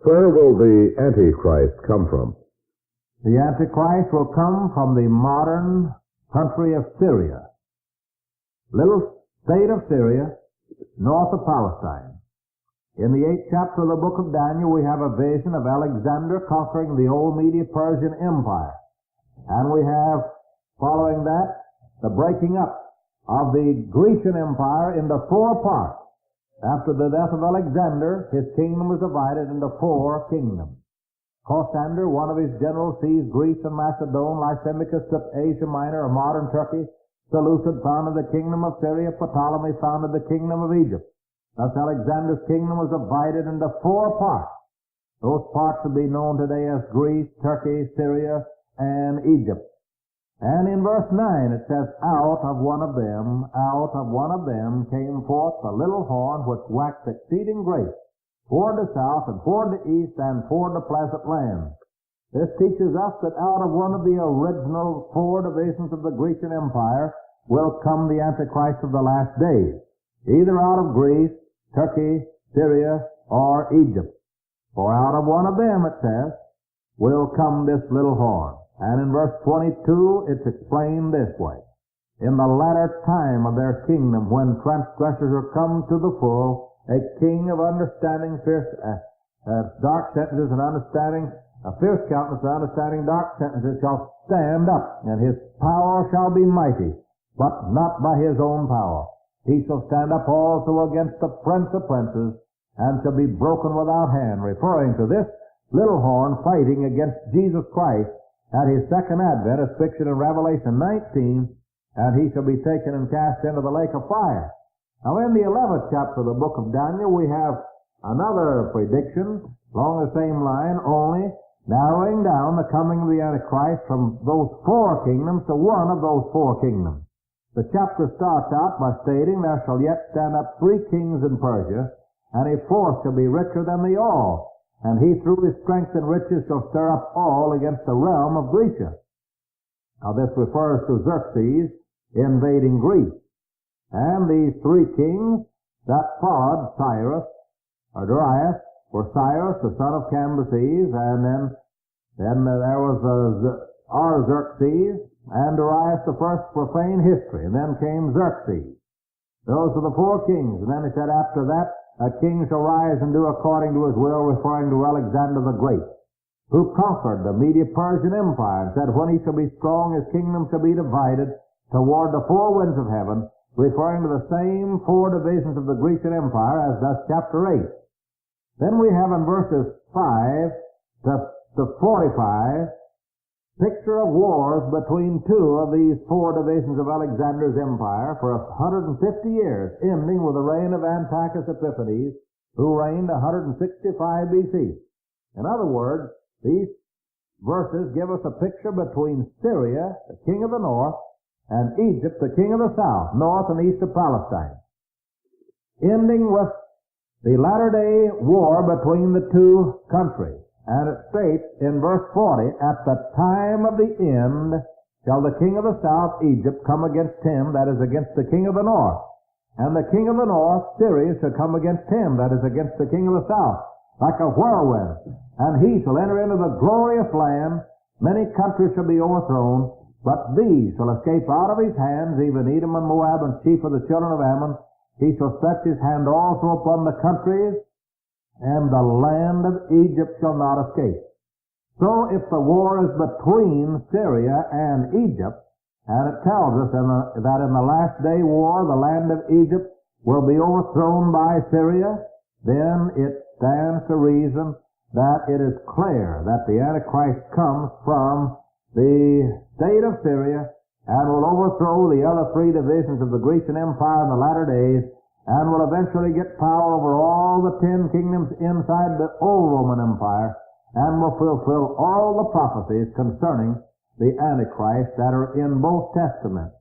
Where will the Antichrist come from? The Antichrist will come from the modern country of Syria, little state of Syria, north of Palestine. In the 8th chapter of the book of Daniel, we have a vision of Alexander conquering the old Medo-Persian Empire. And we have, following that, the breaking up of the Grecian Empire into 4 parts. After the death of Alexander, his kingdom was divided into 4 kingdoms. Cassander, one of his generals, seized Greece and Macedon. Lysimachus took Asia Minor, or modern Turkey. Seleucid founded the kingdom of Syria. Ptolemy founded the kingdom of Egypt. Thus Alexander's kingdom was divided into 4 parts. Those parts would be known today as Greece, Turkey, Syria, and Egypt. And in verse 9 it says, out of one of them came forth a little horn which waxed exceeding great, toward the south and toward the east and toward the pleasant land. This teaches us that out of one of the original 4 divisions of the Grecian Empire will come the Antichrist of the last days, either out of Greece, Turkey, Syria, or Egypt. For out of one of them, it says, will come this little horn. And in verse 22, it's explained this way. In the latter time of their kingdom, when transgressors are come to the full, a king of understanding, dark sentences and understanding, a fierce countenance and understanding dark sentences shall stand up, and his power shall be mighty, but not by his own power. He shall stand up also against the prince of princes, and shall be broken without hand, referring to this little horn fighting against Jesus Christ at his second advent, as pictured in Revelation 19, and he shall be taken and cast into the lake of fire. Now in the 11th chapter of the book of Daniel, we have another prediction along the same line, only narrowing down the coming of the Antichrist from those 4 kingdoms to one of those 4 kingdoms. The chapter starts out by stating, there shall yet stand up 3 kings in Persia, and a 4th shall be richer than the all. And he through his strength and riches shall stir up all against the realm of Grecia. Now this refers to Xerxes invading Greece. And these 3 kings that followed Cyrus, or Darius, were Cyrus, the son of Cambyses, and then there was Artaxerxes, and Darius the first profane history, and then came Xerxes. Those are the 4 kings. And then he said after that, a king shall rise and do according to his will, referring to Alexander the Great, who conquered the Medo-Persian Empire, and said, when he shall be strong, his kingdom shall be divided toward the 4 winds of heaven, referring to the same 4 divisions of the Grecian Empire as does chapter 8. Then we have in verses 5 to 45, picture of wars between 2 of these 4 divisions of Alexander's empire for 150 years, ending with the reign of Antiochus Epiphanes, who reigned 165 BC. In other words, these verses give us a picture between Syria, the king of the north, and Egypt, the king of the south, north and east of Palestine, ending with the latter-day war between the 2 countries. And it states in verse 40, at the time of the end shall the king of the south, Egypt, come against him, that is against the king of the north. And the king of the north, Syria, shall come against him, that is against the king of the south, like a whirlwind. And he shall enter into the glorious land. Many countries shall be overthrown, but these shall escape out of his hands, even Edom and Moab and chief of the children of Ammon. He shall stretch his hand also upon the countries, and the land of Egypt shall not escape. So if the war is between Syria and Egypt, and it tells us that in the last day war the land of Egypt will be overthrown by Syria, then it stands to reason that it is clear that the Antichrist comes from the state of Syria and will overthrow the other 3 divisions of the Grecian Empire in the latter days, and will eventually get power over all the 10 kingdoms inside the old Roman Empire, and will fulfill all the prophecies concerning the Antichrist that are in both Testaments.